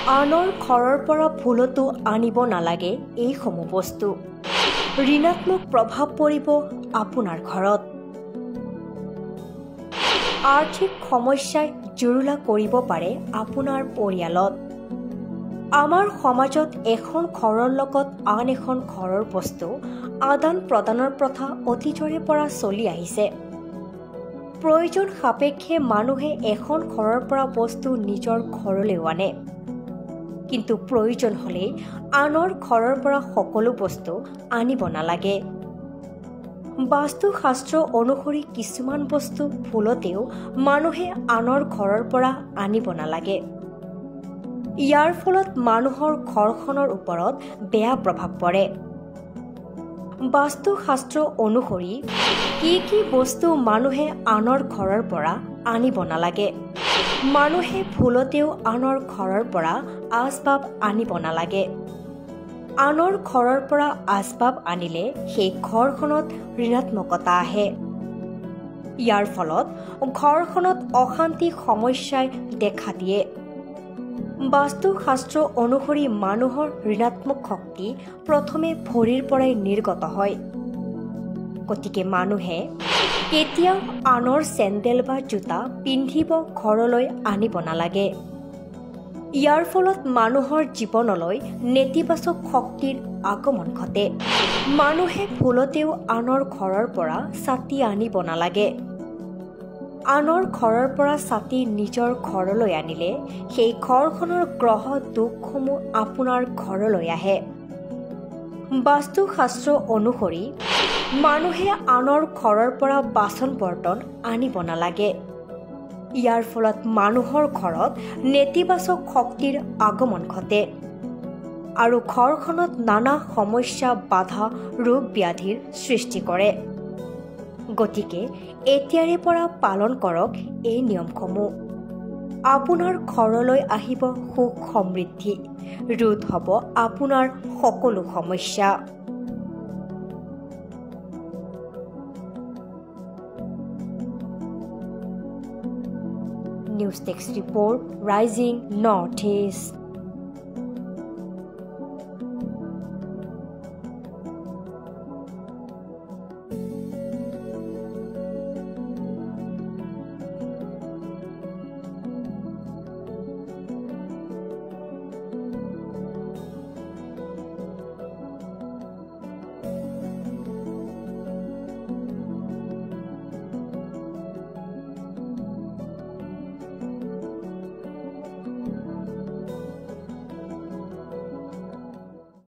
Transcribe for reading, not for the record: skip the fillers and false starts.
আনৰ ঘৰৰ পৰা ভুলতো আনিব নালাগে এইসমূহ বস্তু। ঋণাত্মক প্ৰভাৱ পৰিব আপোনাৰ ঘৰত। আৰ্থিক সমস্যাই জুৰুলা কৰিব পাৰে আপোনাৰ পৰিয়ালত। আমাৰ সমাজত এখন ঘৰৰ লগত আন এখন ঘৰৰ বস্তু আদান প্ৰদানৰ প্ৰথা অতীজৰে পৰা চলি আহিছে। প্ৰয়োজন সাপেক্ষে মানুহে এখন ঘৰৰ পৰা বস্তু নিজৰ ঘৰলৈ আনে, কিন্তু প্ৰয়োজন হ'লে আনৰ ঘৰৰ পৰা সকলো বস্তু আনিব নালাগে। বাস্তুশাস্ত্ৰ অনুসৰি কিছুমান বস্তু ভুলতেও মানুহে আনৰ ঘৰৰ পৰা আনিব নালাগে। ইয়াৰ ফলত মানুহৰ ঘৰখনৰ ওপৰত বেয়া প্ৰভাৱ পৰে। বাস্তুশাস্ত্ৰ অনুসৰি কি বস্তু মানুহে আনৰ ঘৰৰ পৰা আনিব নালাগে। মানুহে ভুলতেও আনৰ ঘৰৰ পৰা আচবাব আনিব নালাগে। আনৰ ঘৰৰ পৰা আচবাব আনিলে সেই ঘৰখনত ঋণাত্মকতা আহে। ইয়াৰ ফলত ঘৰখনত অশান্তি সমস্যাই দেখা দিয়ে। বাস্তুশাস্ত্ৰ অনুসৰি মানুহৰ ঋণাত্মক শক্তি প্ৰথমে ভৰিৰ পৰাই নিৰ্গত হয়। গতিকে মানুহে কেতিয়াও আনৰ চেণ্ডেল বা জোতা পিন্ধিব ঘৰলৈ আনিব নালাগে। ইয়াৰ ফলত মানুহৰ জীৱনলৈ নেতিবাচক শক্তিৰ আগমন ঘটে। মানুহে ভুলতেও আনৰ ঘৰৰ পৰা ছাতি আনিব নালাগে। আনৰ ঘৰৰ পৰা ছাতি নিজৰ ঘৰলৈ আনিলে সেই ঘৰখনৰ গ্ৰহ দোষসমূহ আপোনাৰ ঘৰলৈ আহে। বাস্তুশাস্ত্ৰ অনুসৰি মানুহে আনৰ ঘৰৰ পৰা বাচন বৰ্তন আনিব নালাগে। ইয়াৰ ফলত মানুহৰ ঘৰত নেতিবাচক শক্তিৰ আগমন ঘটে আৰু ঘৰখনত নানা সমস্যা, বাধা, ৰোগ ব্যাধিৰ সৃষ্টি কৰে। গতিকে এতিয়াৰে পৰা পালন কৰক এই নিয়মসমূহ। আপোনাৰ ঘৰলৈ আহিব সুখ সমৃদ্ধি, ৰোধ হ'ব আপোনাৰ সকলো সমস্যা। News desk report, rising north east.